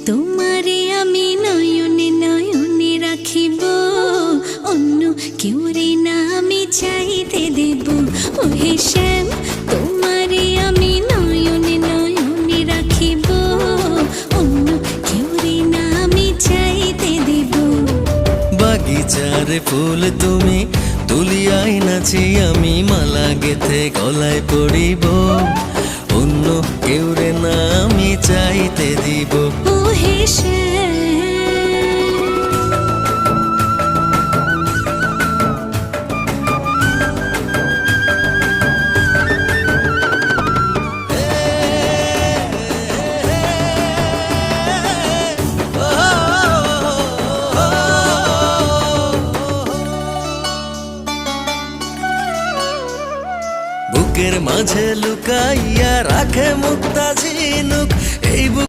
তোমারে আমি নয়নে নয়নে রাখিব, অন্য কেউ রে না আমি চাইতে দেব। ওহে শ্যাম, তোমারে আমি নয়নে নয়নে রাখিব, অন্য কেউ রে না আমি চাইতে দেব। বাগিচার ফুল তুমি তুলিয়াই নাচি আমি মালা গেথে গলায় পড়িব, অন্য কেউ রে না আমি চাইতে দিব। ওহে শ্যাম, বুকের মাঝে লুকাইয়া রাখে মুক্তা